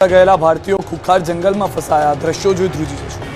ગયેલા ભારતીયો ખુખાર જંગલમાં ફસાયા, દ્રશ્યો જોઈ ધ્રુજી જશે।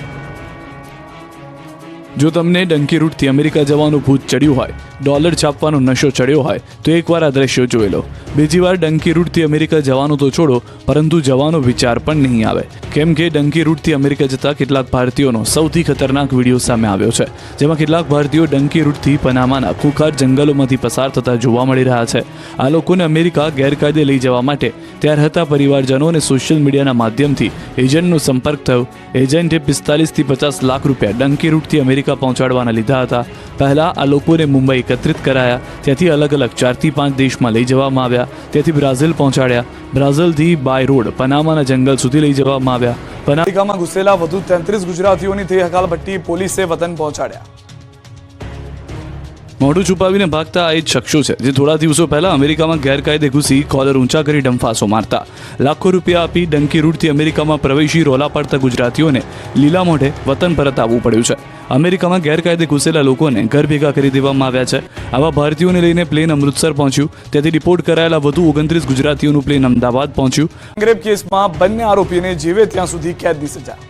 જો તમને ડંકી રૂટથી અમેરિકા જવાનું ભૂત ચડ્યું હોય, ડોલર છાપવાનો નશો ચડ્યો હોય તો એકવાર આ દ્રશ્યો જોઈ લો। બીજી વાર ડંકી રૂટથી અમેરિકા જવાનું તો છોડો, પરંતુ જવાનો વિચાર પણ નહીં આવે, કેમ કે ડંકી રૂટથી અમેરિકા જતા કેટલાક ભારતીયોનો સૌથી ખતરનાક વિડીયો સામે આવ્યો છે, જેમાં કેટલાક ભારતીયો ડંકી રૂટથી પનામાના ખુખાર જંગલોમાંથી પસાર થતા જોવા મળી રહ્યા છે। આ લોકોને અમેરિકા ગેરકાયદે લઈ જવા માટે ત્યાર હતા પરિવારજનો અને સોશિયલ મીડિયાના માધ્યમથી એજન્ટનો સંપર્ક થયો। એજન્ટે 45 થી 50 લાખ રૂપિયા ડંકી રૂટથી અમેરિકા પહોંચાડવાના લીધા હતા। પહેલા આ લોકોને મુંબઈ એકત્રિત કરાયા, ત્યાંથી અલગ અલગ 4 થી 5 દેશમાં લઈ જવામાં આવ્યા, ત્યાંથી બ્રાઝિલ પહોંચાડ્યા, બ્રાઝિલથી બાય રોડ પનામાના જંગલ સુધી લઈ જવામાં આવ્યા। અમેરિકામાં ઘૂસેલા વધુ 33 ગુજરાતીઓની થઈ હકાલપટ્ટી, પોલીસે વતન પહોંચાડ્યા। મોઢું છુપાવીને ભાગતા આ એ જ શખ્સો છે જે થોડા દિવસો પહેલા અમેરિકામાં ગેરકાયદે ઘૂસી કોલર ઊંચા કરી ડંફાસો મારતા, લાખો રૂપિયા આપી ડંકી રૂટથી અમેરિકામાં પ્રવેશી રોલા પાડતા ગુજરાતીઓને લીલા મોઢે વતન પરત આવવું પડ્યું છે। અમેરિકામાં ગેરકાયદે ઘૂસેલા લોકોને ઘર ભેગા કરી દેવામાં આવ્યા છે। આવા ભારતીયોને લઈને પ્લેન અમૃતસર પહોંચ્યું, ત્યાંથી રિપોર્ટ કરાયેલા વધુ 29 ગુજરાતીઓનું પ્લેન અમદાવાદ પહોંચ્યું। ગેંગરેપ કેસમાં બંને આરોપીને જીવે ત્યાં સુધી કેદની સજા।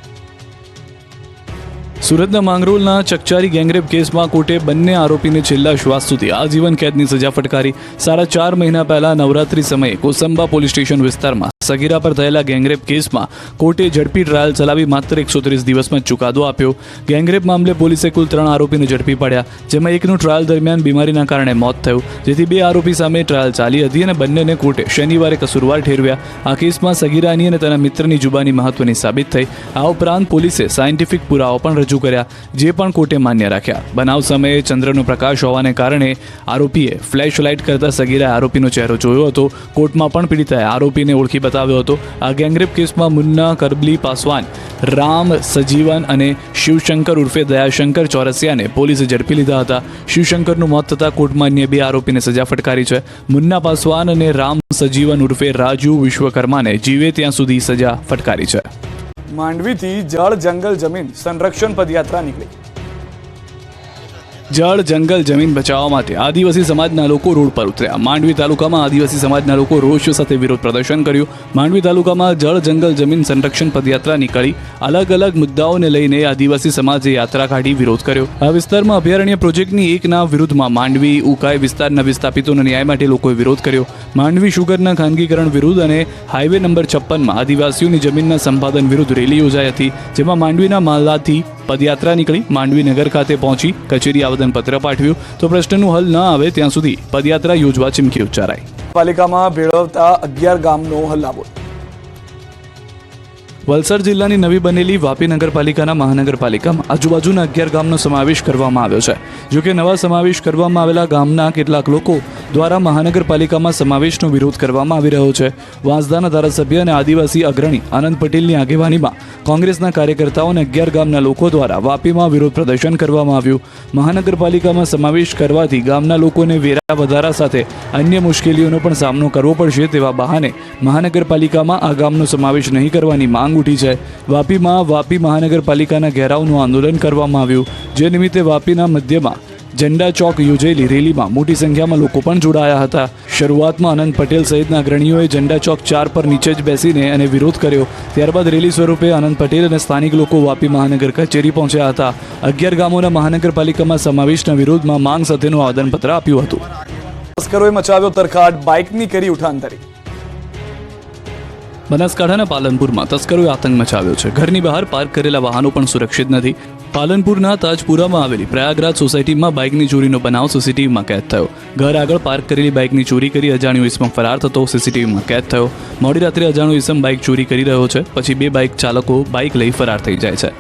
સુરતના માંગરોળના ચકચારી ગેંગરેપ કેસમાં કોર્ટે બંને આરોપીને છેલ્લા શ્વાસ સુધી આજીવન કેદની સજા ફટકારી। 4.5 મહિના પહેલા નવરાત્રી સમયે કોસંબા પોલીસ સ્ટેશન વિસ્તારમાં સગીરા પર થયેલા ગેંગરેપ કેસમાં કોર્ટે ઝડપી ટ્રાયલ ચલાવી માત્ર 130 દિવસમાં ચુકાદો આપ્યો। ગેંગરેપ મામલે પોલીસે કુલ 3 આરોપીને ઝડપી પાડ્યા, જેમાં એકનું ટ્રાયલ દરમિયાન બીમારીના કારણે મોત થયું, જેથી 2 આરોપી સામે ટ્રાયલ ચાલી હતી અને બંનેને કોર્ટે શનિવારે કસૂરવાર ઠેરવ્યા। આ કેસમાં સગીરાની અને તેના મિત્રની જુબાની મહત્વની સાબિત થઈ। આ ઉપરાંત પોલીસે સાયન્ટિફિક પુરાવા પણ રજૂ કર્યા, જે પણ કોર્ટે માન્ય રાખ્યા। બનાવ સમયે ચંદ્રનો પ્રકાશ હોવાને કારણે આરોપીએ ફ્લેશ લાઇટ કરતા સગીરાએ આરોપીનો ચહેરો જોયો હતો। કોર્ટમાં પણ પીડિતાએ આરોપીને ઓળખી બતાવ્યો હતો। આ ગેંગરેપ કેસમાં મુન્ના કરબલી પાસવાન, રામ સજીવન અને શિવશંકર ઉર્ફે દયાશંકર ચોરસિયાને પોલીસે ઝડપી લીધા હતા। શિવશંકરનું મોત થતાં કોર્ટમાં અન્ય 2 આરોપીને સજા ફટકારી છે। મુન્ના પાસવાન અને રામ સજીવન ઉર્ફે રાજુ વિશ્વકર્માને જીવે ત્યાં સુધી સજા ફટકારી છે। માંડવીથી જળ જંગલ જમીન સંરક્ષણ પદયાત્રા નીકળી। જળ જંગલ જમીન બચાવવા માટે આદિવાસી સમાજના લોકો રોડ પર ઉતર્યા। માંડવી તાલુકામાં આદિવાસી સમાજના લોકો રોષ સાથે વિરોધ પ્રદર્શન કર્યું। માંડવી તાલુકામાં જળ જંગલ જમીન સંરક્ષણ પદયાત્રા નીકળી। અલગ અલગ મુદ્દાઓને લઈને આદિવાસી સમાજે યાત્રા કાઢી વિરોધ કર્યો। આ વિસ્તારમાં અભયારણ્ય પ્રોજેક્ટની એકના વિરુદ્ધમાં માંડવી ઉકાઈ વિસ્તારના વિસ્થાપિતોના ન્યાય માટે લોકોએ વિરોધ કર્યો। માંડવી શુગરના ખાનગીકરણ વિરુદ્ધ અને હાઈવે નંબર 56માં આદિવાસીઓની જમીનના સંપાદન વિરુદ્ધ રેલી યોજાઈ હતી, જેમાં માંડવીના માલાથી પદયાત્રા નીકળી માંડવી નગર ખાતે પહોંચી કચેરી આવેદનપત્ર પાઠવ્યું, તો પ્રશ્નનું હલ ન આવે ત્યાં સુધી પદયાત્રા યોજવા ચીમકી ઉચ્ચારાઈ। પાલિકામાં ભેળવતા 11 ગામનો હલ્લાબોલ। વલસાડ જિલ્લાની નવી બનેલી વાપી નગરપાલિકાના મહાનગરપાલિકામાં આજુબાજુના 11 ગામનો સમાવેશ કરવામાં આવ્યો છે। જોકે નવા સમાવેશ કરવામાં આવેલા ગામના કેટલાક લોકો દ્વારા મહાનગરપાલિકામાં સમાવેશનો વિરોધ કરવામાં આવી રહ્યો છે। વાંસદાના ધારાસભ્ય અને આદિવાસી અગ્રણી આનંદ પટેલની આગેવાનીમાં કોંગ્રેસના કાર્યકર્તાઓ અને 11 ગામના લોકો દ્વારા વાપીમાં વિરોધ પ્રદર્શન કરવામાં આવ્યું। મહાનગરપાલિકામાં સમાવેશ કરવાથી ગામના લોકોને વેરા વધારા સાથે અન્ય મુશ્કેલીઓનો પણ સામનો કરવો પડશે તેવા બહાને મહાનગરપાલિકામાં આ ગામનો સમાવેશ નહીં કરવાની માંગ ઉઠી છે। વાપીમાં વાપી મહાનગરપાલિકાના ઘેરાવનું આંદોલન કરવામાં આવ્યું, જે નિમિત્તે વાપીના મધ્યમાં ઝંડા ચોક યોજાયેલી રેલીમાં મોટી સંખ્યામાં લોકો પણ જોડાયા હતા। શરૂઆતમાં આનંદ પટેલ સહિતના અગ્રણીઓએ ઝંડા ચોક 4 પર નીચે જ બેસીને અને વિરોધ કર્યો। ત્યારબાદ રેલી સ્વરૂપે આનંદ પટેલ અને સ્થાનિક લોકો વાપી મહાનગર કચેરી પહોંચ્યા હતા। 11 ગામોના મહાનગરપાલિકામાં સમાવેશના વિરોધમાં માંગ સાથેનું આવેદનપત્ર આપ્યું હતું। તસ્કરોએ મચાવ્યો તરખાટ, બાઇકની કરી ઉઠાંતરી। બનાસકાંઠાના પાલનપુરમાં તસ્કરોએ આતંક મચાવ્યો છે। ઘરની બહાર પાર્ક કરેલા વાહનો પણ સુરક્ષિત નથી। પાલનપુરના તાજપુરામાં આવેલી પ્રયાગરાજ સોસાયટીમાં બાઇકની ચોરીનો બનાવ સીસીટીવીમાં કેદ થયો। ઘર આગળ પાર્ક કરેલી બાઇકની ચોરી કરી અજાણ્યો ઇસમ ફરાર થતો સીસીટીવીમાં કેદ થયો। મોડી રાત્રે અજાણ્યો ઇસમ બાઇક ચોરી કરી રહ્યો છે, પછી 2 બાઇક ચાલકો બાઇક લઈ ફરાર થઈ જાય છે।